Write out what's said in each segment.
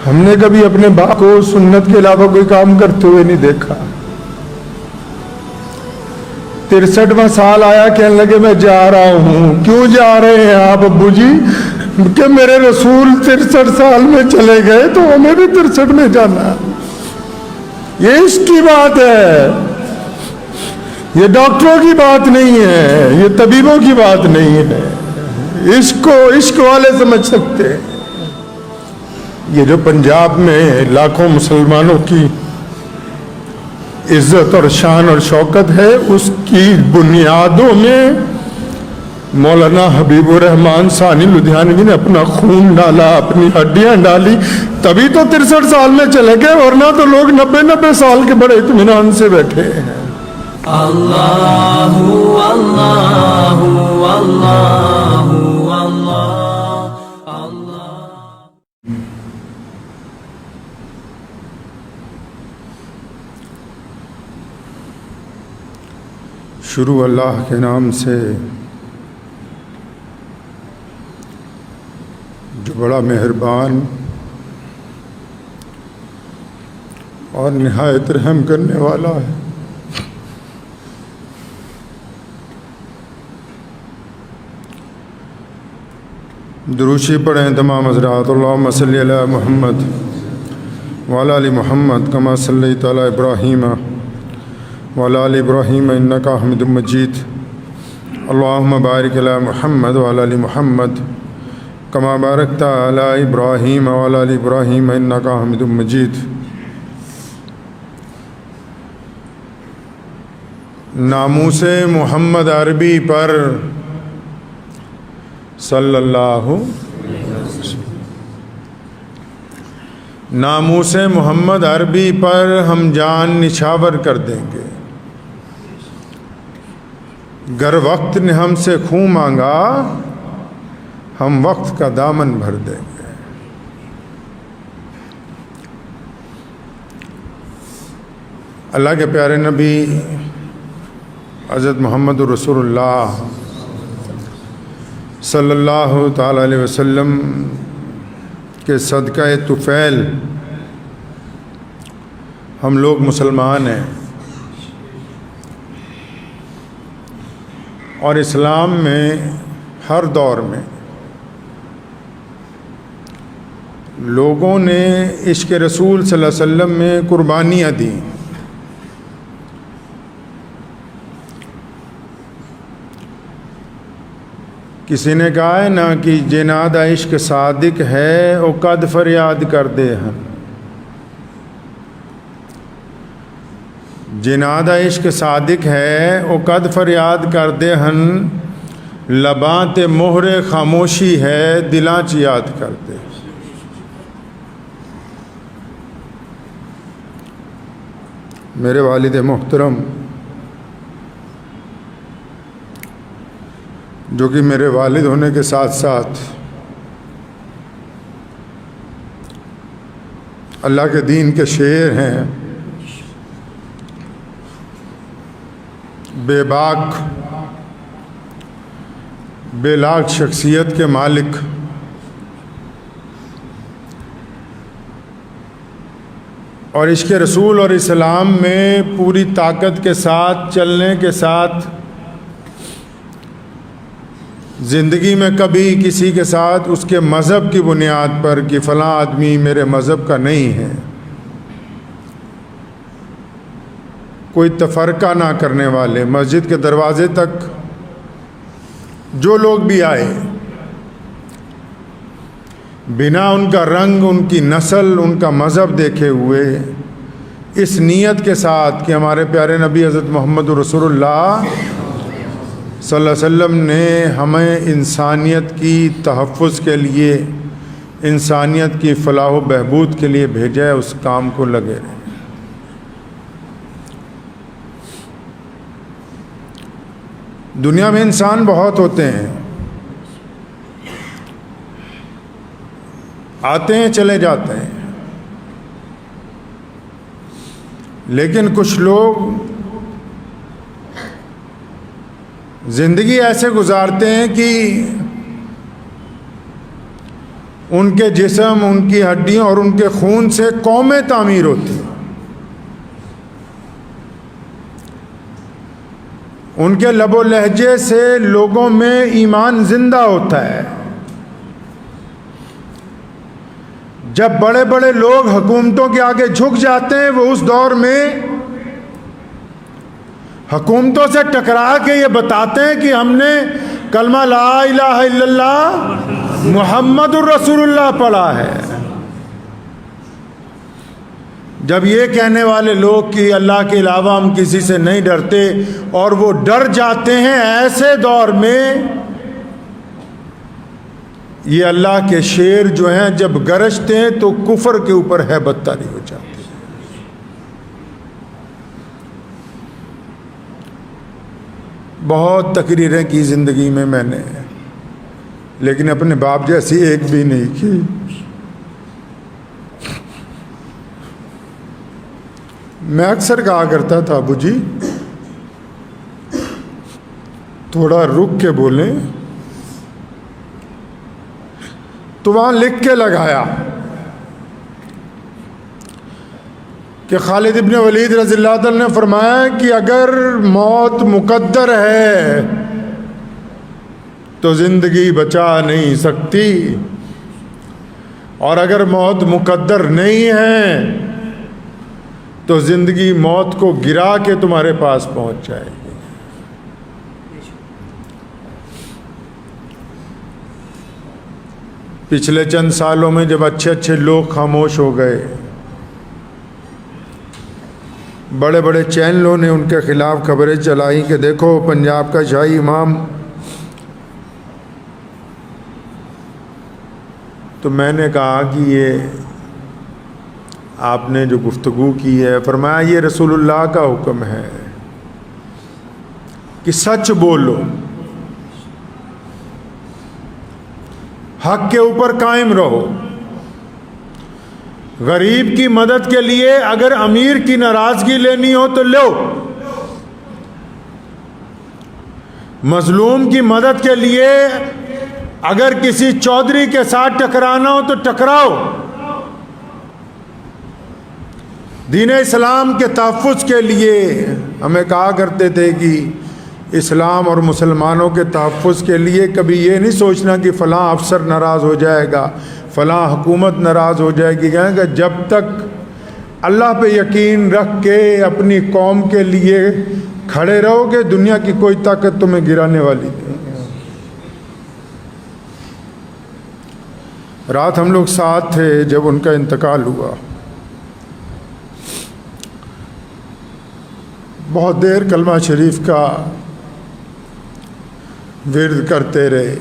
ہم نے کبھی اپنے باپ کو سنت کے علاوہ کوئی کام کرتے ہوئے نہیں دیکھا۔ 63واں سال آیا، کہنے لگے میں جا رہا ہوں۔ کیوں جا رہے ہیں آپ ابو جی؟ کہ میرے رسول 63 سال میں چلے گئے تو ہمیں بھی 63 میں جانا۔ یہ عشق کی بات ہے، یہ ڈاکٹروں کی بات نہیں ہے، یہ طبیبوں کی بات نہیں ہے۔ عشق کو عشق والے سمجھ سکتے ہیں۔ یہ جو پنجاب میں لاکھوں مسلمانوں کی عزت اور شان اور شوکت ہے، اس کی بنیادوں میں مولانا حبیب الرحمان ثانی لدھیانوی نے اپنا خون ڈالا، اپنی ہڈیاں ڈالی، تبھی تو 63 سال میں چلے گئے، ورنہ تو لوگ 90 سال کے بڑے اطمینان سے بیٹھے ہیں۔ اللہ اللہ اللہ اللہ۔ شروع اللہ کے نام سے جو بڑا مہربان اور نہایت رحم کرنے والا ہے۔ دروشی پڑھیں تمام حضرات۔ اللہم صلی علی محمد وعلی آل محمد کما صلیت علی ابراہیم وعلی آل ابراہیم انک حمید مجید۔ اللہم بارک علی محمد وعلی آل محمد کما بارکت علی ابراہیم وعلی آل ابراہیم انک حمید مجید۔ ناموس محمد عربی پر صلی اللہ ناموس محمد عربی پر ہم جان نچھاور کر دیں گے، گر وقت نے ہم سے خوں مانگا ہم وقت کا دامن بھر دیں گے۔ اللہ کے پیارے نبی حضرت محمد رسول اللہ صلی اللہ تعالی علیہ وسلم کے صدقہ طفیل ہم لوگ مسلمان ہیں، اور اسلام میں ہر دور میں لوگوں نے عشق رسول صلی اللہ علیہ وسلم میں قربانیاں دیں۔ کسی نے کہا ہے نا کہ جناد عشق صادق ہے او قد فریاد کر دے ہن۔ جناد عشق صادق ہے او قد فریاد کر دے ہن، لباں تے مہر خاموشی ہے دلاں چ یاد کر دے۔ میرے والد محترم جو کہ میرے والد ہونے کے ساتھ ساتھ اللہ کے دین کے شیر ہیں، بے باک بے لاک شخصیت کے مالک، اور عشق رسول اور اسلام میں پوری طاقت کے ساتھ چلنے کے ساتھ زندگی میں کبھی کسی کے ساتھ اس کے مذہب کی بنیاد پر کہ فلاں آدمی میرے مذہب کا نہیں ہے کوئی تفرقہ نہ کرنے والے، مسجد کے دروازے تک جو لوگ بھی آئے بنا ان کا رنگ، ان کی نسل، ان کا مذہب دیکھے ہوئے، اس نیت کے ساتھ کہ ہمارے پیارے نبی حضرت محمد رسول اللہ صلی اللہ علیہ وسلم نے ہمیں انسانیت کی تحفظ کے لیے، انسانیت کی فلاح و بہبود کے لیے بھیجا ہے، اس کام کو لگے رہے۔ دنیا میں انسان بہت ہوتے ہیں، آتے ہیں چلے جاتے ہیں، لیکن کچھ لوگ زندگی ایسے گزارتے ہیں کہ ان کے جسم، ان کی ہڈیوں اور ان کے خون سے قومیں تعمیر ہوتی ہیں، ان کے لب و لہجے سے لوگوں میں ایمان زندہ ہوتا ہے۔ جب بڑے بڑے لوگ حکومتوں کے آگے جھک جاتے ہیں، وہ اس دور میں حکومتوں سے ٹکرا کے یہ بتاتے ہیں کہ ہم نے کلمہ لا الہ الا اللہ محمد الرسول اللہ پڑھا ہے۔ جب یہ کہنے والے لوگ کہ اللہ کے علاوہ ہم کسی سے نہیں ڈرتے اور وہ ڈر جاتے ہیں، ایسے دور میں یہ اللہ کے شیر جو ہیں جب گرجتے ہیں تو کفر کے اوپر ہیبت طاری ہو جاتی ہے۔ بہت تقریریں کی زندگی میں نے، لیکن اپنے باپ جیسی ایک بھی نہیں کی۔ میں اکثر کہا کرتا تھا، ابو جی تھوڑا رک کے بولیں، تو وہاں لکھ کے لگایا کہ خالد ابن ولید رضی اللہ عنہ نے فرمایا کہ اگر موت مقدر ہے تو زندگی بچا نہیں سکتی، اور اگر موت مقدر نہیں ہے تو زندگی موت کو گرا کے تمہارے پاس پہنچ جائے گی۔ پچھلے چند سالوں میں جب اچھے اچھے لوگ خاموش ہو گئے، بڑے بڑے چینلوں نے ان کے خلاف خبریں چلائیں کہ دیکھو پنجاب کا شاہی امام، تو میں نے کہا کہ یہ آپ نے جو گفتگو کی ہے، فرمایا یہ رسول اللہ کا حکم ہے کہ سچ بولو، حق کے اوپر قائم رہو۔ غریب کی مدد کے لیے اگر امیر کی ناراضگی لینی ہو تو لو، مظلوم کی مدد کے لیے اگر کسی چودھری کے ساتھ ٹکرانا ہو تو ٹکراؤ۔ دین اسلام کے تحفظ کے لیے ہمیں کہا کرتے تھے کہ اسلام اور مسلمانوں کے تحفظ کے لیے کبھی یہ نہیں سوچنا کہ فلاں افسر ناراض ہو جائے گا، فلاں حکومت ناراض ہو جائے گی۔ کہیں گے جب تک اللہ پہ یقین رکھ کے اپنی قوم کے لیے کھڑے رہو گے، دنیا کی کوئی طاقت تمہیں گرانے والی نہیں۔ رات ہم لوگ ساتھ تھے جب ان کا انتقال ہوا، بہت دیر کلمہ شریف کا ورد کرتے رہے،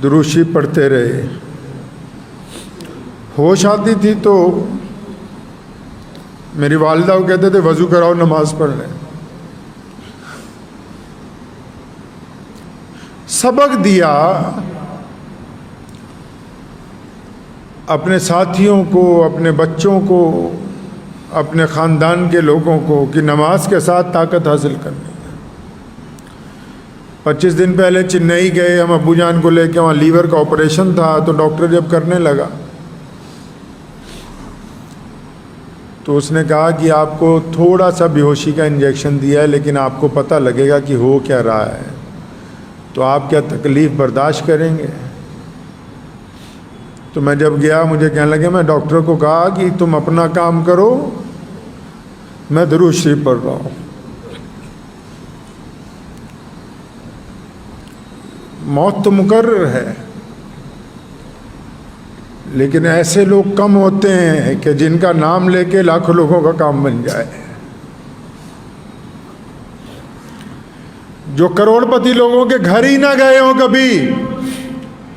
درود شریف پڑھتے رہے۔ ہوش آتی تھی تو میری والدہ وہ کہتے تھے وضو کراؤ نماز پڑھ لیں۔ سبق دیا اپنے ساتھیوں کو، اپنے بچوں کو، اپنے خاندان کے لوگوں کو کہ نماز کے ساتھ طاقت حاصل کرنی۔ 25 دن پہلے چنئی گئے ہم ابو جان کو لے کے، وہاں لیور کا آپریشن تھا، تو ڈاکٹر جب کرنے لگا تو اس نے کہا کہ آپ کو تھوڑا سا بے ہوشی کا انجیکشن دیا ہے، لیکن آپ کو پتہ لگے گا کہ ہو کیا رہا ہے، تو آپ کیا تکلیف برداشت کریں گے؟ تو میں جب گیا مجھے کہنے لگے، میں ڈاکٹر کو کہا کہ تم اپنا کام کرو، میں درود شریف پڑھ رہا ہوں۔ موت تو مقرر ہے، لیکن ایسے لوگ کم ہوتے ہیں کہ جن کا نام لے کے لاکھوں لوگوں کا کام بن جائے، جو کروڑ پتی لوگوں کے گھر ہی نہ گئے ہوں کبھی،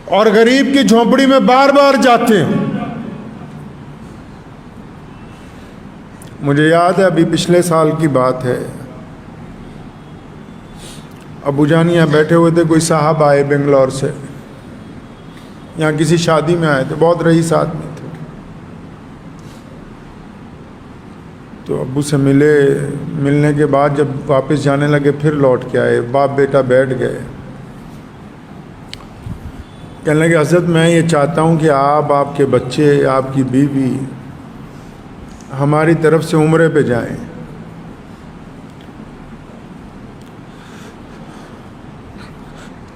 اور غریب کی جھونپڑی میں بار بار جاتے ہیں۔ مجھے یاد ہے ابھی پچھلے سال کی بات ہے، ابو جان یہاں بیٹھے ہوئے تھے، کوئی صاحب آئے بنگلور سے، یہاں کسی شادی میں آئے تھے، بہت رئیس آدمی تھے، تو ابو سے ملنے کے بعد جب واپس جانے لگے پھر لوٹ کے آئے، باپ بیٹا بیٹھ گئے۔ کہنے لگے حضرت میں یہ چاہتا ہوں کہ آپ کے بچے, آپ کی بیوی ہماری طرف سے عمرے پہ جائیں.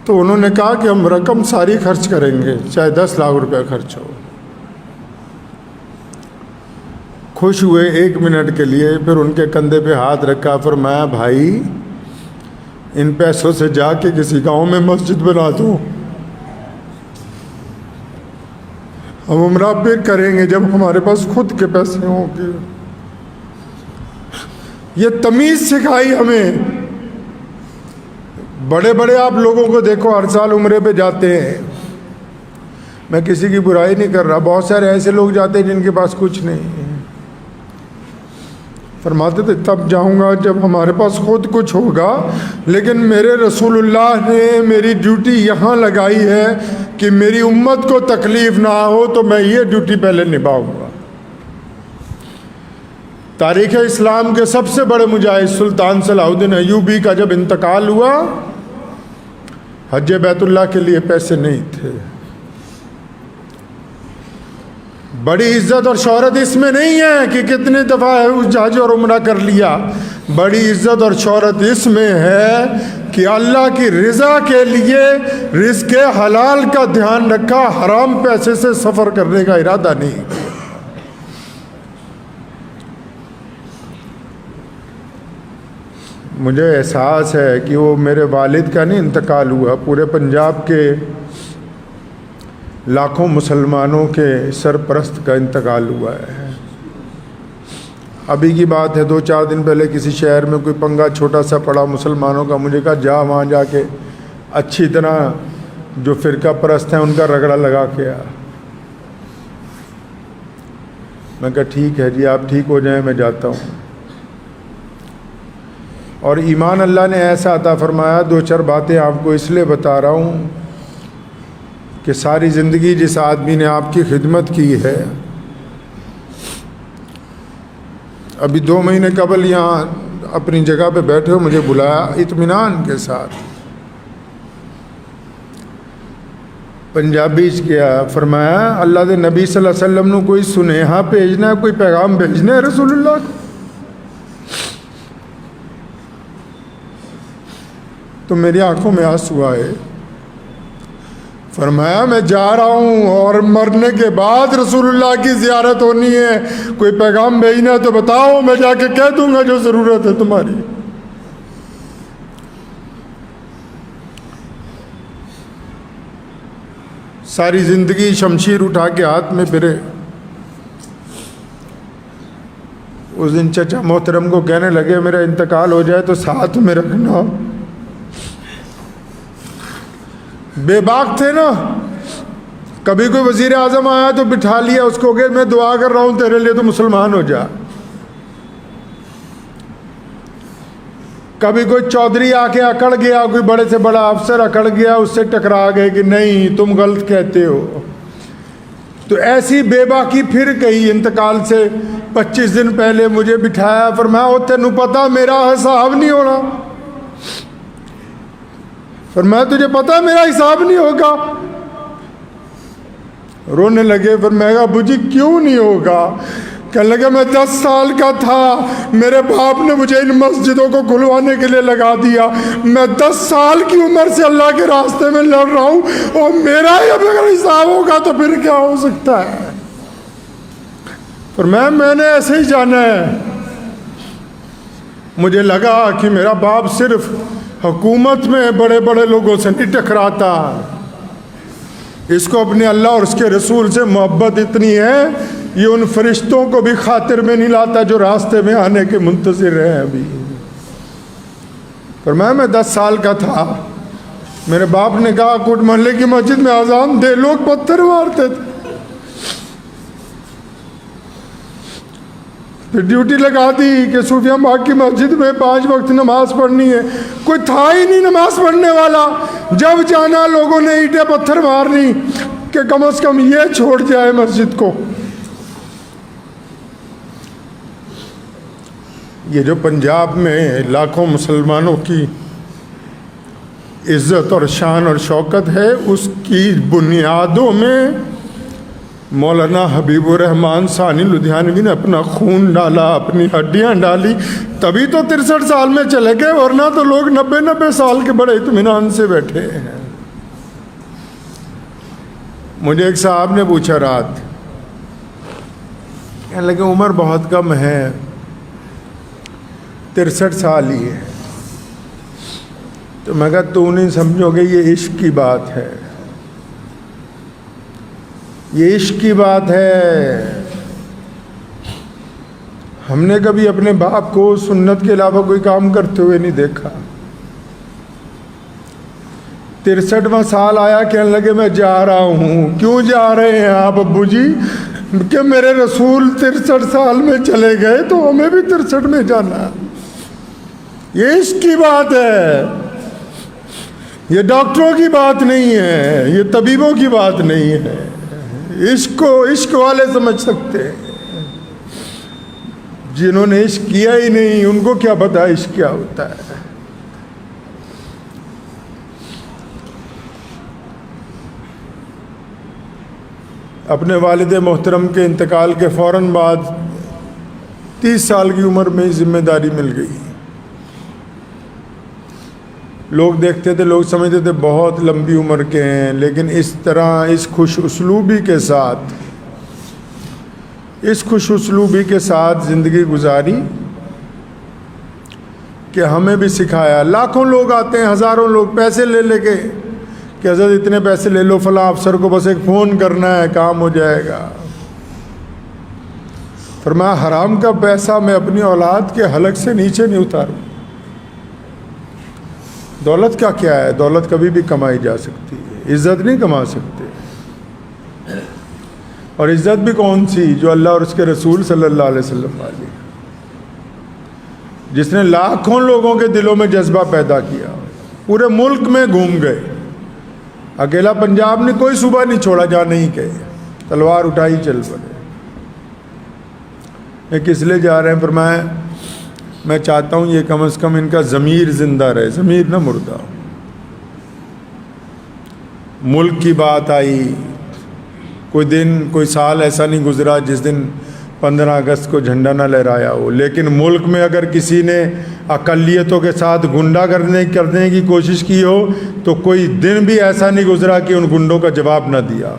تو انہوں نے کہا کہ ہم رقم ساری خرچ کریں گے, چاہے 10 لاکھ روپے خرچ ہو. خوش ہوئے 1 منٹ کے لیے, پھر ان کے کندھے پہ ہاتھ رکھا, فرمایا بھائی ان پیسوں سے جا کے کسی گاؤں میں مسجد بنا دو, ہم عمرہ پھر کریں گے جب ہمارے پاس خود کے پیسے ہوں گے. یہ تمیز سکھائی ہمیں. بڑے بڑے آپ لوگوں کو دیکھو ہر سال عمرے پہ جاتے ہیں, میں کسی کی برائی نہیں کر رہا, بہت سارے ایسے لوگ جاتے ہیں جن کے پاس کچھ نہیں. فرماتے تھے تب جاؤں گا جب ہمارے پاس خود کچھ ہوگا, لیکن میرے رسول اللہ نے میری ڈیوٹی یہاں لگائی ہے کہ میری امت کو تکلیف نہ ہو, تو میں یہ ڈیوٹی پہلے نبھاؤں گا. تاریخ اسلام کے سب سے بڑے مجاہد سلطان صلاح الدین ایوبی کا جب انتقال ہوا, حج بیت اللہ کے لیے پیسے نہیں تھے. بڑی عزت اور شہرت اس میں نہیں ہے کہ کتنے دفعہ اس حج اور عمرہ کر لیا. بڑی عزت اور شہرت اس میں ہے کہ اللہ کی رضا کے لیے رزق حلال کا دھیان رکھا, حرام پیسے سے سفر کرنے کا ارادہ نہیں. مجھے احساس ہے کہ وہ میرے والد کا نہیں انتقال ہوا, پورے پنجاب کے لاکھوں مسلمانوں کے سرپرست کا انتقال ہوا ہے. ابھی کی بات ہے, 2-4 دن پہلے کسی شہر میں کوئی پنگا چھوٹا سا پڑا مسلمانوں کا, مجھے کہا جا وہاں جا کے اچھی طرح جو فرقہ پرست ہیں ان کا رگڑا لگا کے آ. میں کہا ٹھیک ہے جی, آپ ٹھیک ہو جائیں میں جاتا ہوں. اور ایمان اللہ نے ایسا عطا فرمایا, 2-4 باتیں آپ کو اس لیے بتا رہا ہوں کہ ساری زندگی جس آدمی نے آپ کی خدمت کی ہے, ابھی 2 مہینے قبل یہاں اپنی جگہ پہ بیٹھے ہو, مجھے بلایا اطمینان کے ساتھ, پنجابی کیا, فرمایا اللہ دے نبی صلی اللہ علیہ وسلم نے کوئی سنیہا بھیجنا ہے, کوئی پیغام بھیجنا ہے رسول اللہ کو. تو میری آنکھوں میں آنسو آئے. فرمایا میں جا رہا ہوں اور مرنے کے بعد رسول اللہ کی زیارت ہونی ہے, کوئی پیغام بھیجنا ہے تو بتاؤ, میں جا کے کہہ دوں گا جو ضرورت ہے تمہاری. ساری زندگی شمشیر اٹھا کے ہاتھ میں پھرے. اس دن چچا محترم کو کہنے لگے میرا انتقال ہو جائے تو ساتھ میں رکھنا. بے باک تھے نا, کبھی کوئی وزیر اعظم آیا تو بٹھا لیا اس کو کہ میں دعا کر رہا ہوں تیرے لیے, تو مسلمان ہو جا. کبھی کوئی چودھری آ کے اکڑ گیا, کوئی بڑے سے بڑا افسر اکڑ گیا, اس سے ٹکرا گئے کہ نہیں تم غلط کہتے ہو. تو ایسی بے باکی پھر کہی. انتقال سے 25 دن پہلے مجھے بٹھایا, فرمایا تینوں پتا میرا حساب نہیں ہونا. فرمایا تجھے پتا میرا حساب نہیں ہوگا. رونے لگے. فرمایا ابو جی کیوں نہیں ہوگا؟ کہنے لگے میں 10 سال کا تھا, میرے باپ نے مجھے ان مسجدوں کو کھلوانے کے لیے لگا دیا. میں 10 سال کی عمر سے اللہ کے راستے میں لڑ رہا ہوں, اور میرا ہی اگر حساب ہوگا تو پھر کیا ہو سکتا ہے؟ فرمایا میں نے ایسے ہی جانا ہے. مجھے لگا کہ میرا باپ صرف حکومت میں بڑے بڑے لوگوں سے نہیں ٹکراتا, اس کو اپنے اللہ اور اس کے رسول سے محبت اتنی ہے یہ ان فرشتوں کو بھی خاطر میں نہیں لاتا جو راستے میں آنے کے منتظر ہیں ابھی. فرمایا میں 10 سال کا تھا, میرے باپ نے کہا کوٹ محلے کی مسجد میں اذان دے, لوگ پتھر مارتے تھے. پھر ڈیوٹی لگا دی کہ صوفیہ باغ کی مسجد میں 5 وقت نماز پڑھنی ہے. کوئی تھا ہی نہیں نماز پڑھنے والا. جب جانا لوگوں نے اینٹیں پتھر مارنی کہ کم از کم یہ چھوڑ جائے مسجد کو. یہ جو پنجاب میں لاکھوں مسلمانوں کی عزت اور شان اور شوکت ہے، اس کی بنیادوں میں مولانا حبیب الرحمان ثانی لدھیانوی نے اپنا خون ڈالا، اپنی ہڈیاں ڈالی، تبھی تو 63 سال میں چلے گئے، ورنہ تو لوگ 90 سال کے بڑے اطمینان سے بیٹھے ہیں۔ مجھے ایک صاحب نے پوچھا رات، کہنے لگے عمر بہت کم ہے، 63 سال ہی ہے۔ تو میں کہا تو نہیں سمجھو گے، یہ عشق کی بات ہے، یہ عشق کی بات ہے۔ ہم نے کبھی اپنے باپ کو سنت کے علاوہ کوئی کام کرتے ہوئے نہیں دیکھا۔ 63واں سال آیا، کہنے لگے میں جا رہا ہوں۔ کیوں جا رہے ہیں آپ ابو جی؟ کہ میرے رسول 63 سال میں چلے گئے تو ہمیں بھی 63 میں جانا۔ یہ عشق کی بات ہے، یہ ڈاکٹروں کی بات نہیں ہے، یہ طبیبوں کی بات نہیں ہے۔ عشق کو عشق والے سمجھ سکتے ہیں، جنہوں نے عشق کیا ہی نہیں ان کو کیا پتا عشق کیا ہوتا ہے۔ اپنے والد محترم کے انتقال کے فوراً بعد 30 سال کی عمر میں ذمہ داری مل گئی۔ لوگ دیکھتے تھے، لوگ سمجھتے تھے بہت لمبی عمر کے ہیں، لیکن اس طرح اس خوش اسلوبی کے ساتھ زندگی گزاری کہ ہمیں بھی سکھایا۔ لاکھوں لوگ آتے ہیں، ہزاروں لوگ پیسے لے کے کہ حضرت اتنے پیسے لے لو، فلاں افسر کو بس ایک فون کرنا ہے، کام ہو جائے گا۔ فرمایا حرام کا پیسہ میں اپنی اولاد کے حلق سے نیچے نہیں اتاروں۔ دولت کا کیا ہے؟ دولت کبھی بھی کمائی جا سکتی ہے، عزت نہیں کما سکتے۔ اور عزت بھی کون سی؟ جو اللہ اور اس کے رسول صلی اللہ علیہ وسلم والی، جس نے لاکھوں لوگوں کے دلوں میں جذبہ پیدا کیا، پورے ملک میں گھوم گئے، اکیلا پنجاب نے کوئی صوبہ نہیں چھوڑا جہاں نہیں گئے، تلوار اٹھائی چل پڑے۔ یہ کس لیے جا رہے ہیں؟ فرمایا میں چاہتا ہوں یہ کم از کم ان کا ضمیر زندہ رہے، ضمیر نہ مردہ۔ ملک کی بات آئی، کوئی دن کوئی سال ایسا نہیں گزرا جس دن 15 اگست کو جھنڈا نہ لہرایا ہو، لیکن ملک میں اگر کسی نے اقلیتوں کے ساتھ گنڈا کرنے کی کوشش کی ہو تو کوئی دن بھی ایسا نہیں گزرا کہ ان گنڈوں کا جواب نہ دیا۔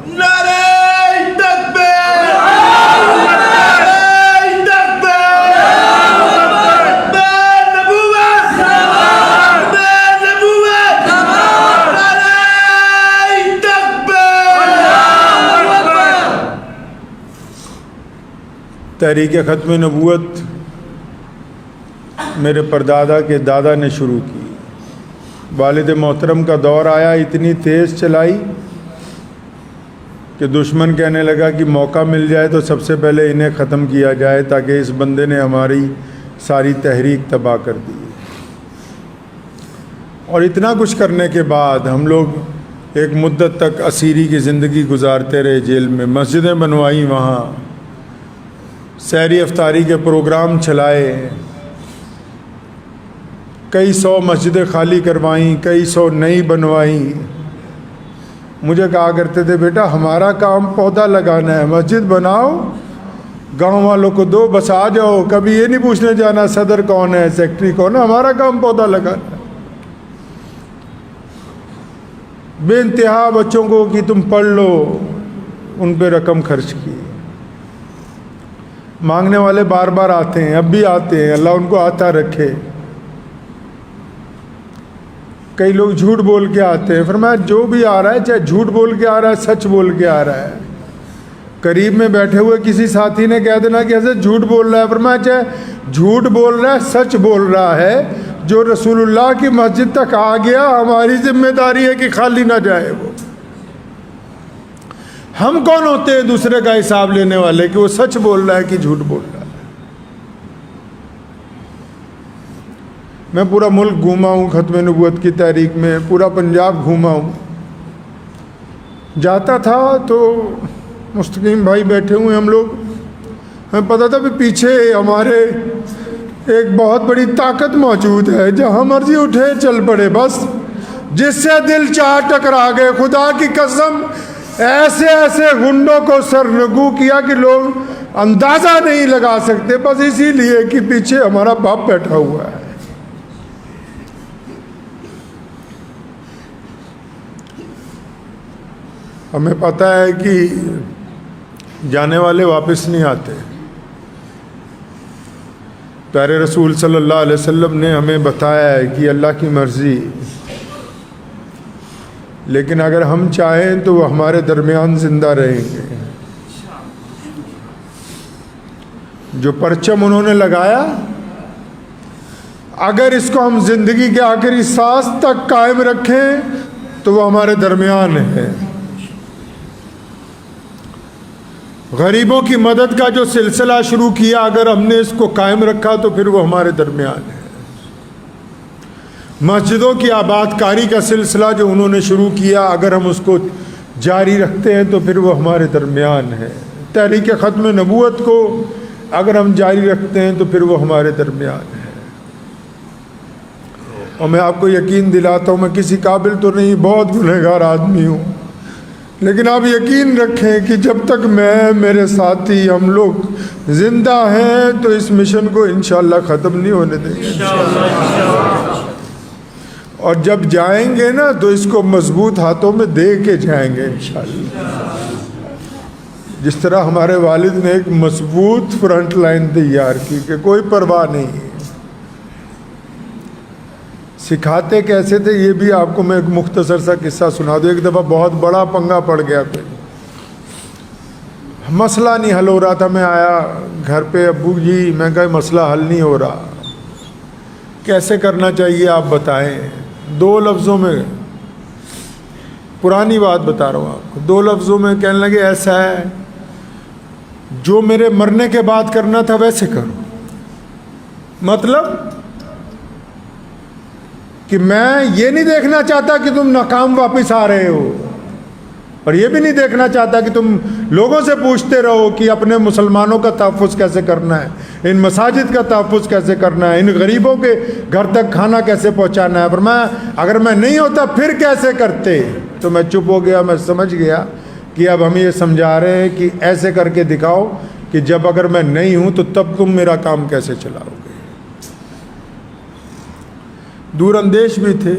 تحریک ختم نبوت میرے پردادا کے دادا نے شروع کی، والد محترم کا دور آیا، اتنی تیز چلائی کہ دشمن کہنے لگا کہ موقع مل جائے تو سب سے پہلے انہیں ختم کیا جائے، تاکہ اس بندے نے ہماری ساری تحریک تباہ کر دی۔ اور اتنا کچھ کرنے کے بعد ہم لوگ ایک مدت تک اسیری کی زندگی گزارتے رہے، جیل میں مسجدیں بنوائیں، وہاں سحری افطاری کے پروگرام چلائے، کئی 100 مسجدیں خالی کروائیں، کئی 100 نئی بنوائیں۔ مجھے کہا کرتے تھے بیٹا ہمارا کام پودا لگانا ہے، مسجد بناؤ، گاؤں والوں کو دو، بس آ جاؤ، کبھی یہ نہیں پوچھنے جانا صدر کون ہے، سیکٹری کون ہے، ہمارا کام پودا لگانا ہے۔ بے انتہا بچوں کو کہ تم پڑھ لو، ان پہ رقم خرچ کی۔ مانگنے والے بار بار آتے ہیں، اب بھی آتے ہیں، اللہ ان کو آتا رکھے۔ کئی لوگ جھوٹ بول کے آتے ہیں، فرمایا جو بھی آ رہا ہے، چاہے جھوٹ بول کے آ رہا ہے، سچ بول کے آ رہا ہے۔ قریب میں بیٹھے ہوئے کسی ساتھی نے کہہ دینا کہ حضرت جھوٹ بول رہا ہے، فرمایا چاہے جھوٹ بول رہا ہے، سچ بول رہا ہے، جو رسول اللہ کی مسجد تک آ گیا ہماری ذمہ داری ہے کہ خالی نہ جائے وہ۔ ہم کون ہوتے ہیں دوسرے کا حساب لینے والے کہ وہ سچ بول رہا ہے کہ جھوٹ بول رہا ہے؟ میں پورا ملک گھوما ہوں ختم نبوت کی تحریک میں، پورا پنجاب گھوما ہوں۔ جاتا تھا تو مستقیم بھائی بیٹھے ہوئے ہم لوگ، ہمیں پتہ تھا کہ پیچھے ہمارے ایک بہت بڑی طاقت موجود ہے، جہاں مرضی اٹھے چل پڑے، بس جس سے دل چاہ ٹکرا گئے. خدا کی قسم ایسے ایسے گنڈوں کو سرنگو کیا کہ لوگ اندازہ نہیں لگا سکتے، بس اسی لیے کہ پیچھے ہمارا باپ بیٹھا ہوا ہے. ہمیں پتہ ہے کہ جانے والے واپس نہیں آتے. پیارے رسول صلی اللہ علیہ وسلم نے ہمیں بتایا ہے کہ اللہ کی مرضی، لیکن اگر ہم چاہیں تو وہ ہمارے درمیان زندہ رہیں گے. جو پرچم انہوں نے لگایا، اگر اس کو ہم زندگی کے آخری سانس تک قائم رکھیں تو وہ ہمارے درمیان ہے. غریبوں کی مدد کا جو سلسلہ شروع کیا، اگر ہم نے اس کو قائم رکھا تو پھر وہ ہمارے درمیان ہے. مسجدوں کی آباد کاری کا سلسلہ جو انہوں نے شروع کیا، اگر ہم اس کو جاری رکھتے ہیں تو پھر وہ ہمارے درمیان ہے. تحریک ختم نبوت کو اگر ہم جاری رکھتے ہیں تو پھر وہ ہمارے درمیان ہے. اور میں آپ کو یقین دلاتا ہوں، میں کسی قابل تو نہیں، بہت گنہگار آدمی ہوں، لیکن آپ یقین رکھیں کہ جب تک میں، میرے ساتھی، ہم لوگ زندہ ہیں تو اس مشن کو انشاءاللہ ختم نہیں ہونے دیں گے. اور جب جائیں گے نا تو اس کو مضبوط ہاتھوں میں دے کے جائیں گے انشاءاللہ. جس طرح ہمارے والد نے ایک مضبوط فرنٹ لائن تیار کی کہ کوئی پرواہ نہیں. سکھاتے کیسے تھے یہ بھی آپ کو میں ایک مختصر سا قصہ سنا دوں. ایک دفعہ بہت بڑا پنگا پڑ گیا، کوئی مسئلہ نہیں حل ہو رہا تھا. میں آیا گھر پہ، ابو جی میں کہا مسئلہ حل نہیں ہو رہا، کیسے کرنا چاہیے آپ بتائیں. 2 لفظوں میں، پرانی بات بتا رہا ہوں آپ کو، 2 لفظوں میں کہنے لگے ایسا ہے جو میرے مرنے کے بعد کرنا تھا ویسے کرو. مطلب کہ میں یہ نہیں دیکھنا چاہتا کہ تم ناکام واپس آ رہے ہو، اور یہ بھی نہیں دیکھنا چاہتا کہ تم لوگوں سے پوچھتے رہو کہ اپنے مسلمانوں کا تحفظ کیسے کرنا ہے، ان مساجد کا تحفظ کیسے کرنا ہے، ان غریبوں کے گھر تک کھانا کیسے پہنچانا ہے. پر میں اگر میں نہیں ہوتا پھر کیسے کرتے. تو میں چپ ہو گیا. میں سمجھ گیا کہ اب ہم یہ سمجھا رہے ہیں کہ ایسے کر کے دکھاؤ کہ جب اگر میں نہیں ہوں تو تب تم میرا کام کیسے چلاؤ گے. دور اندیش بھی تھے.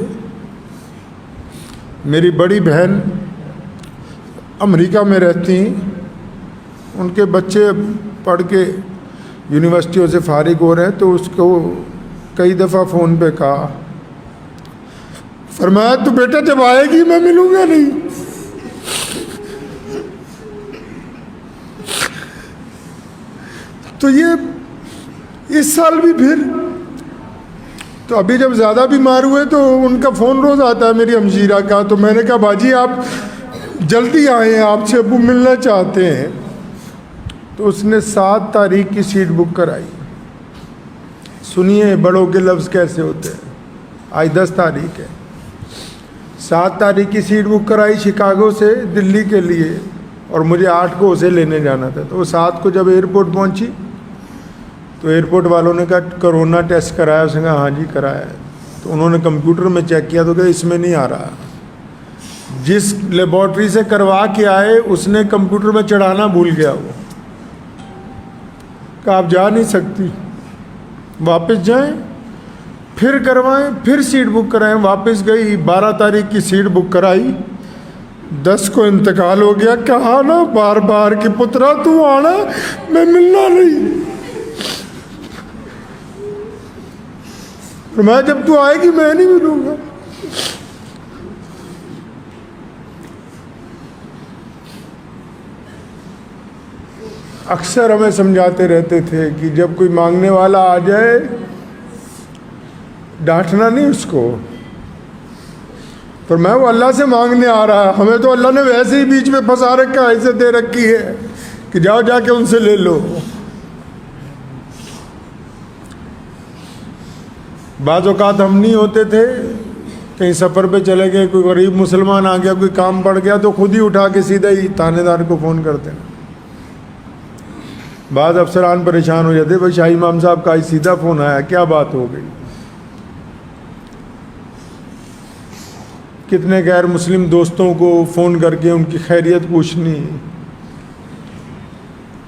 میری بڑی بہن امریکہ میں رہتی ہیں، ان کے بچے پڑھ کے یونیورسٹیوں سے فارغ ہو رہے ہیں، تو اس کو کئی دفعہ فون پہ کہا، فرمایا تو بیٹا جب آئے گی میں ملوں گا نہیں. تو یہ اس سال بھی پھر، تو ابھی جب زیادہ بیمار ہوئے تو ان کا فون روز آتا ہے میری ہمشیرہ کا. تو میں نے کہا باجی آپ جلدی آئیں، آپ سے ابو ملنا چاہتے ہیں. تو اس نے 7 تاریخ کی سیٹ بک کرائی. سنیے بڑوں کے لفظ کیسے ہوتے ہیں. آج 10 تاریخ ہے. 7 تاریخ کی سیٹ بک کرائی شکاگو سے دلی کے لیے، اور مجھے 8 کو اسے لینے جانا تھا. تو وہ 7 کو جب ایئرپورٹ پہنچی تو ایئرپورٹ والوں نے کہا کرونا ٹیسٹ کرایا. اس نے کہا ہاں جی کرایا ہے. تو انہوں نے کمپیوٹر میں چیک کیا تو کہ اس میں نہیں آ رہا. جس لیبارٹری سے کروا کے آئے اس نے کمپیوٹر میں چڑھانا بھول گیا. وہ کہا آپ جا نہیں سکتی، واپس جائیں پھر کروائیں، پھر سیٹ بک کرائیں. واپس گئی، 12 تاریخ کی سیٹ بک کرائی. 10 کو انتقال ہو گیا. کہا نا بار بار کہ پترا تو آنا، میں ملنا نہیں. میں جب تو آئے گی میں نہیں ملوں گا. اکثر ہمیں سمجھاتے رہتے تھے کہ جب کوئی مانگنے والا آ جائے ڈانٹنا نہیں اس کو. پر میں وہ اللہ سے مانگنے آ رہا ہے، ہمیں تو اللہ نے ویسے ہی بیچ میں پھنسا رکھا ہے، عزت دے رکھی ہے کہ جاؤ جا کے ان سے لے لو. بعض اوقات ہم نہیں ہوتے تھے، کہیں سفر پہ چلے گئے، کوئی غریب مسلمان آ گیا، کوئی کام پڑ گیا تو خود ہی اٹھا کے سیدھا ہی تانے دار کو فون کرتے ہیں. بعض افسران پریشان ہو جاتے، بھائی شاہی امام صاحب کا سیدھا فون آیا، کیا بات ہو گئی. کتنے غیر مسلم دوستوں کو فون کر کے ان کی خیریت پوچھنی.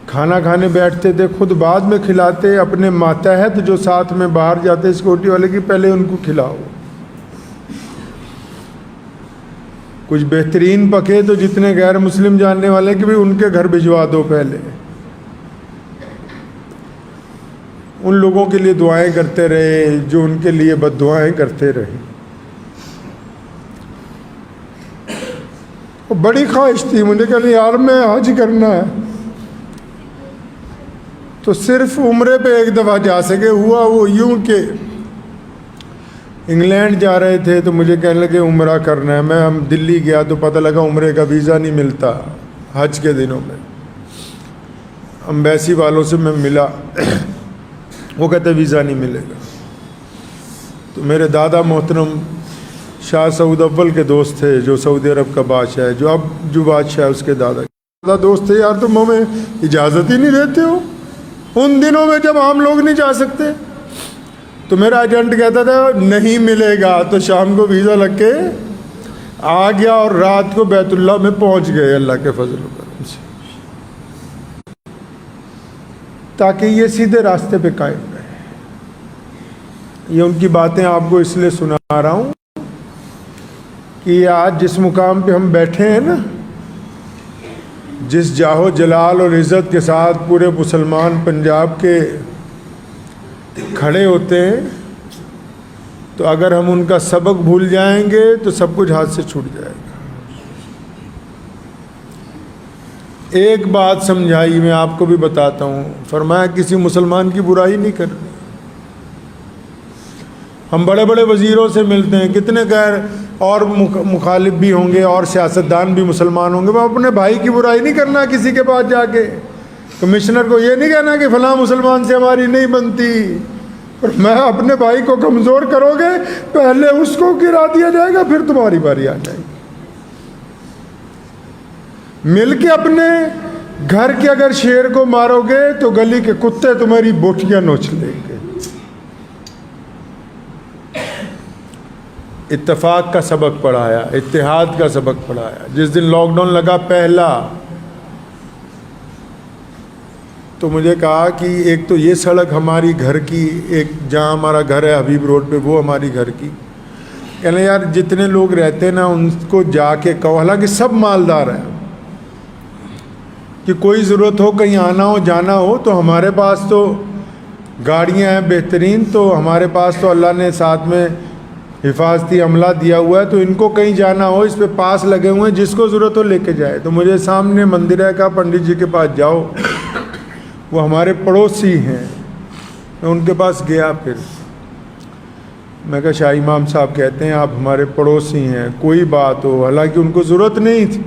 کھانا کھانے بیٹھتے تھے خود بعد میں کھلاتے, اپنے ماتحت جو ساتھ میں باہر جاتے سیکورٹی والے کی پہلے ان کو کھلاؤ. کچھ بہترین پکے تو جتنے غیر مسلم جاننے والے کہ بھی ان کے گھر بھجوا دو پہلے. ان لوگوں کے لیے دعائیں کرتے رہے جو ان کے لیے بد دعائیں کرتے رہے. بڑی خواہش تھی مجھے کہ یار میں حج کرنا ہے, تو صرف عمرے پہ ایک دفعہ جا سکے. ہوا وہ یوں کہ انگلینڈ جا رہے تھے تو مجھے کہنے لگے عمرہ کرنا ہے. میں ہم دلی گیا تو پتہ لگا عمرے کا ویزا نہیں ملتا حج کے دنوں میں. امبیسی والوں سے میں ملا, وہ کہتے ویزا نہیں ملے گا. تو میرے دادا محترم شاہ سعود اول کے دوست تھے جو سعودی عرب کا بادشاہ ہے, جو اب جو بادشاہ ہے اس کے دادا دوست تھے. یار تم ہمیں اجازت ہی نہیں دیتے ہو ان دنوں میں جب عام لوگ نہیں جا سکتے. تو میرا ایجنٹ کہتا تھا نہیں ملے گا, تو شام کو ویزا لگ کے آ گیا اور رات کو بیت اللہ میں پہنچ گئے اللہ کے فضل و کرم سے, تاکہ یہ سیدھے راستے پہ قائم رہے. یہ ان کی باتیں آپ کو اس لیے سنا رہا ہوں کہ آج جس مقام پہ ہم بیٹھے ہیں نا, جس جاہ و جلال اور عزت کے ساتھ پورے مسلمان پنجاب کے کھڑے ہوتے ہیں, تو اگر ہم ان کا سبق بھول جائیں گے تو سب کچھ ہاتھ سے چھوٹ جائے گا. ایک بات سمجھائی, میں آپ کو بھی بتاتا ہوں. فرمایا کسی مسلمان کی برائی نہیں کرنی. ہم بڑے بڑے وزیروں سے ملتے ہیں, کتنے غیر اور مخالف بھی ہوں گے اور سیاستدان بھی مسلمان ہوں گے. وہ اپنے بھائی کی برائی نہیں کرنا کسی کے پاس جا کے. کمشنر کو یہ نہیں کہنا کہ فلاں مسلمان سے ہماری نہیں بنتی. اور میں اپنے بھائی کو کمزور کرو گے, پہلے اس کو گرا دیا جائے گا, پھر تمہاری باری آ جائے گی. مل کے اپنے گھر کے اگر شیر کو مارو گے تو گلی کے کتے تمہاری بوٹیاں نوچ لیں گے. اتفاق کا سبق پڑھایا, اتحاد کا سبق پڑھایا. جس دن لاک ڈاؤن لگا پہلا, تو مجھے کہا کہ ایک تو یہ سڑک ہماری گھر کی, ایک جہاں ہمارا گھر ہے حبیب روڈ پہ, وہ ہماری گھر کی. کہنے یار جتنے لوگ رہتے ہیں نا ان کو جا کے کہو, حالانکہ سب مالدار ہیں, کہ کوئی ضرورت ہو کہیں آنا ہو جانا ہو تو ہمارے پاس تو گاڑیاں ہیں بہترین, تو ہمارے پاس تو اللہ نے ساتھ میں حفاظتی عملہ دیا ہوا ہے, تو ان کو کہیں جانا ہو اس پہ پاس لگے ہوئے ہیں, جس کو ضرورت ہو لے کے جائے. تو مجھے سامنے مندر ہے, کہا پنڈت جی کے پاس جاؤ, وہ ہمارے پڑوسی ہیں. میں ان کے پاس گیا, پھر میں کہا شاہ امام صاحب کہتے ہیں آپ ہمارے پڑوسی ہیں, کوئی بات ہو, حالانکہ ان کو ضرورت نہیں تھی,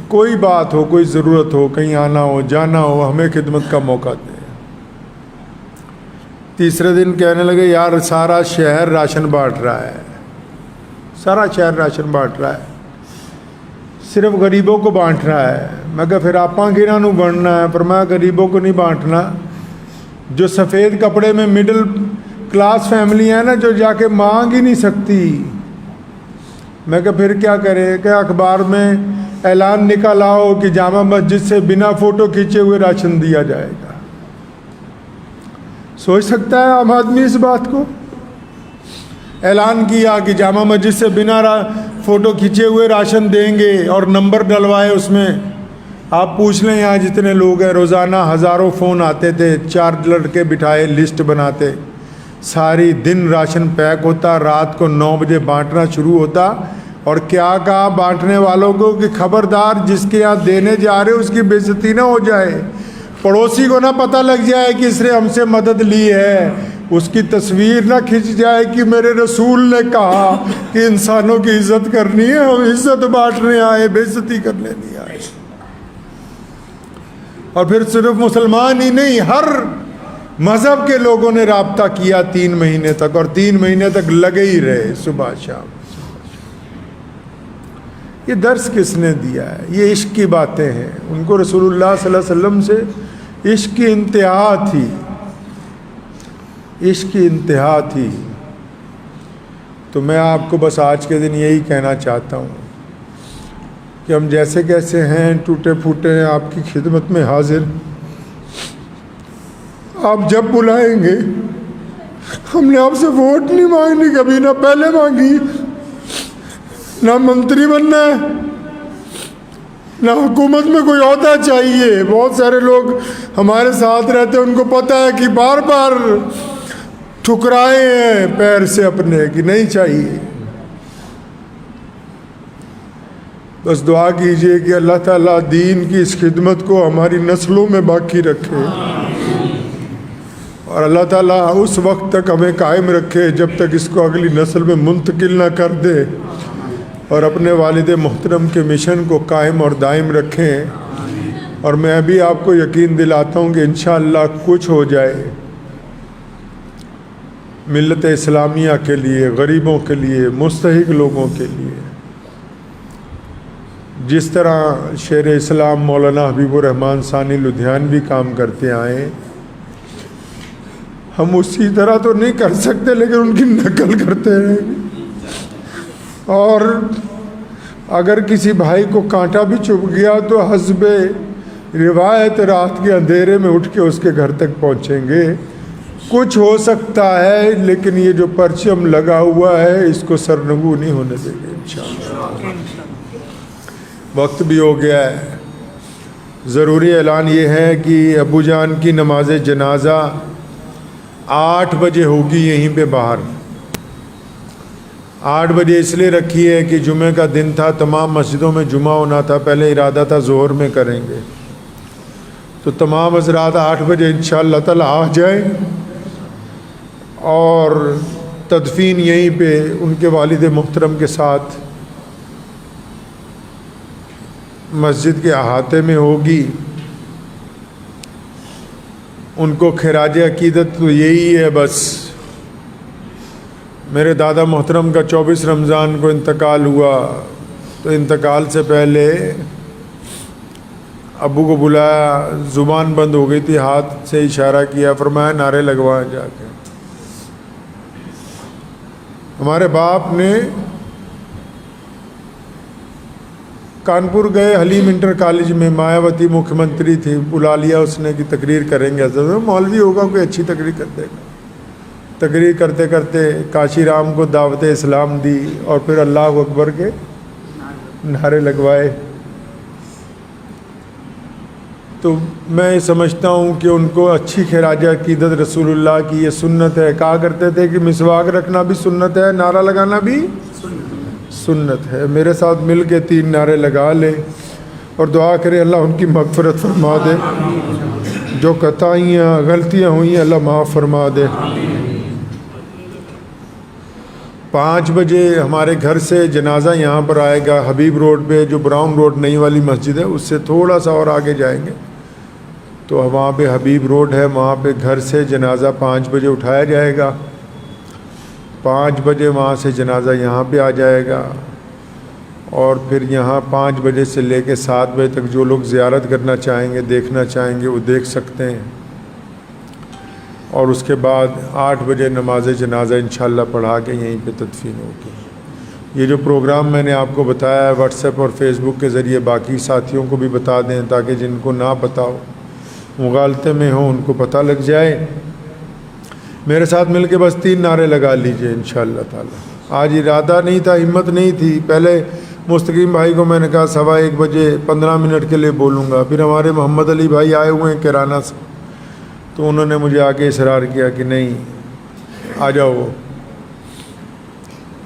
کوئی بات ہو کوئی ضرورت ہو کہیں آنا ہو جانا ہو ہمیں خدمت کا موقع دیں. تیسرے دن کہنے لگے یار سارا شہر راشن بانٹ رہا ہے, سارا شہر راشن بانٹ رہا ہے, صرف غریبوں کو بانٹ رہا ہے. میں کہا پھر آپ گنا نو بننا ہے. پر میں غریبوں کو نہیں بانٹنا, جو سفید کپڑے میں مڈل کلاس فیملی ہیں نا, جو جا کے مانگ ہی نہیں سکتی. میں کہا پھر کیا کرے, کہ اخبار میں اعلان نکالاؤ کہ جامع مسجد سے بنا فوٹو کھینچے ہوئے راشن دیا جائے گا. سوچ سکتا ہے عام آدمی اس بات کو؟ اعلان کیا کہ جامع مسجد سے بنا فوٹو کھینچے ہوئے راشن دیں گے, اور نمبر ڈلوائے اس میں. آپ پوچھ لیں یہاں جتنے لوگ ہیں, روزانہ ہزاروں فون آتے تھے, 4 لڑکے بٹھائے لسٹ بناتے, ساری دن راشن پیک ہوتا, رات کو 9 بجے بانٹنا شروع ہوتا. اور کیا کہا بانٹنے والوں کو کہ خبردار جس کے یہاں دینے جا رہے اس کی بے عزتی نہ ہو جائے, پڑوسی کو نہ پتہ لگ جائے کہ اس نے ہم سے مدد لی ہے, اس کی تصویر نہ کھنچ جائے کہ میرے رسول نے کہا کہ انسانوں کی عزت کرنی ہے, ہم عزت بانٹنے آئے, بے عزتی کرنے نہیں آئے. اور پھر صرف مسلمان ہی نہیں, ہر مذہب کے لوگوں نے رابطہ کیا 3 مہینے تک, اور 3 مہینے تک لگے ہی رہے صبح شام. یہ درس کس نے دیا ہے؟ یہ عشق کی باتیں ہیں. ان کو رسول اللہ صلی اللہ علیہ وسلم سے عشق کی انتہا تھی, عشق کی انتہا تھی. تو میں آپ کو بس آج کے دن یہی کہنا چاہتا ہوں کہ ہم جیسے کیسے ہیں، ٹوٹے پھوٹے ہیں، آپ کی خدمت میں حاضر۔ آپ جب بلائیں گے، ہم نے آپ سے ووٹ نہیں مانگنی کبھی، نہ پہلے مانگی، نہ منتری بننا ہے، نہ حکومت میں کوئی عہدہ چاہیے۔ بہت سارے لوگ ہمارے ساتھ رہتے ہیں، ان کو پتہ ہے کہ بار بار ٹھکرائے ہیں پیر سے اپنے کہ نہیں چاہیے۔ بس دعا کیجئے کہ اللہ تعالیٰ دین کی اس خدمت کو ہماری نسلوں میں باقی رکھے، اور اللہ تعالیٰ اس وقت تک ہمیں قائم رکھے جب تک اس کو اگلی نسل میں منتقل نہ کر دے، اور اپنے والد محترم کے مشن کو قائم اور دائم رکھیں۔ اور میں ابھی آپ کو یقین دلاتا ہوں کہ انشاءاللہ کچھ ہو جائے ملت اسلامیہ کے لیے، غریبوں کے لیے، مستحق لوگوں کے لیے، جس طرح شیر اسلام مولانا حبیب الرحمن ثانی لدھیانوی کام کرتے آئے، ہم اسی طرح تو نہیں کر سکتے لیکن ان کی نقل کرتے رہیں گے۔ اور اگر کسی بھائی کو کانٹا بھی چبھ گیا تو حسب روایت رات کے اندھیرے میں اٹھ کے اس کے گھر تک پہنچیں گے۔ کچھ ہو سکتا ہے لیکن یہ جو پرچم لگا ہوا ہے اس کو سرنگو نہیں ہونے دیں گے انشاءاللہ۔ وقت بھی ہو گیا ہے۔ ضروری اعلان یہ ہے کہ ابو جان کی نماز جنازہ 8 بجے ہوگی یہیں پہ باہر۔ 8 بجے اس لیے رکھی ہے کہ جمعہ کا دن تھا، تمام مسجدوں میں جمعہ ہونا تھا، پہلے ارادہ تھا ظہر میں کریں گے، تو تمام حضرات 8 بجے انشاءاللہ تعالی آ جائیں، اور تدفین یہیں پہ ان کے والد محترم کے ساتھ مسجد کے احاطے میں ہوگی۔ ان کو خراج عقیدت تو یہی ہے، بس میرے دادا محترم کا 24 رمضان کو انتقال ہوا، تو انتقال سے پہلے ابو کو بلایا، زبان بند ہو گئی تھی، ہاتھ سے اشارہ کیا، فرمایا نعرے لگوائیں جا کے۔ ہمارے باپ نے کانپور گئے، حلیم انٹر کالج میں مایاوتی مکھیہ منتری تھی، بلا لیا اس نے کہ تقریر کریں گے، حضرت مولوی ہوگا کوئی اچھی تقریر کر دے گا۔ تقریر کرتے کرتے کاشی رام کو دعوت اسلام دی، اور پھر اللہ اکبر کے نعرے لگوائے۔ تو میں سمجھتا ہوں کہ ان کو اچھی خراج عقیدت رسول اللہ کی یہ سنت ہے۔ کہا کرتے تھے کہ مسواک رکھنا بھی سنت ہے، نعرہ لگانا بھی سنت ہے۔ میرے ساتھ مل کے 3 نعرے لگا لے اور دعا کرے اللہ ان کی مغفرت فرما دے، جو خطائیاں غلطیاں ہوئیں اللہ معاف فرما دے۔ 5 بجے ہمارے گھر سے جنازہ یہاں پر آئے گا، حبیب روڈ پہ، جو براؤن روڈ نئی والی مسجد ہے اس سے تھوڑا سا اور آگے جائیں گے تو وہاں پہ حبیب روڈ ہے، وہاں پہ گھر سے جنازہ 5 بجے اٹھایا جائے گا۔ 5 بجے وہاں سے جنازہ یہاں پہ آ جائے گا، اور پھر یہاں 5 بجے سے لے کے 7 بجے تک جو لوگ زیارت کرنا چاہیں گے، دیکھنا چاہیں گے، وہ دیکھ سکتے ہیں۔ اور اس کے بعد 8 بجے نماز جنازہ انشاءاللہ پڑھا کے یہیں پہ تدفین ہوگی۔ یہ جو پروگرام میں نے آپ کو بتایا ہے واٹس ایپ اور فیس بک کے ذریعے باقی ساتھیوں کو بھی بتا دیں، تاکہ جن کو نہ پتہ ہو، مغالطے میں ہوں، ان کو پتہ لگ جائے۔ میرے ساتھ مل کے بس 3 نعرے لگا لیجئے انشاءاللہ تعالی۔ آج ارادہ نہیں تھا، ہمت نہیں تھی۔ پہلے مستقیم بھائی کو میں نے کہا 1:15 بجے 15 منٹ کے لیے بولوں گا، پھر ہمارے محمد علی بھائی آئے ہوئے ہیں کیرانہ سے، تو انہوں نے مجھے آگے اصرار کیا کہ نہیں آ جاؤ۔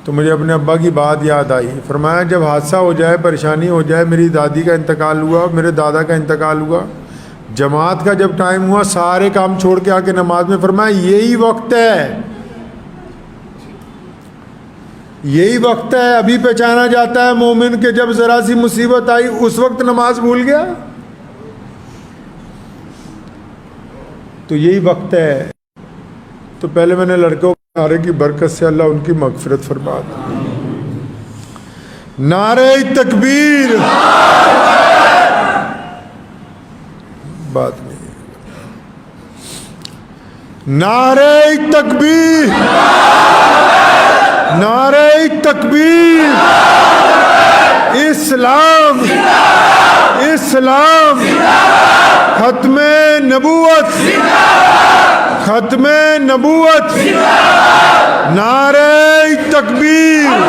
تو مجھے اپنے ابا کی بات یاد آئی، فرمایا جب حادثہ ہو جائے، پریشانی ہو جائے، میری دادی کا انتقال ہوا، میرے دادا کا انتقال ہوا، جماعت کا جب ٹائم ہوا، سارے کام چھوڑ کے آ کے نماز میں، فرمایا یہی وقت ہے، یہی وقت ہے۔ ابھی پہچانا جاتا ہے مومن کہ جب ذرا سی مصیبت آئی اس وقت نماز بھول گیا، تو یہی وقت ہے۔ تو پہلے میں نے لڑکوں کے نعرے کی برکت سے اللہ ان کی مغفرت فرما دے۔ نعرہ تکبیر، بات نہیں، نعرہ تکبیر، نعرہ تکبیر، اسلام، اسلام، ختم نبوت، ختم نبوت، نعرہ تکبیر،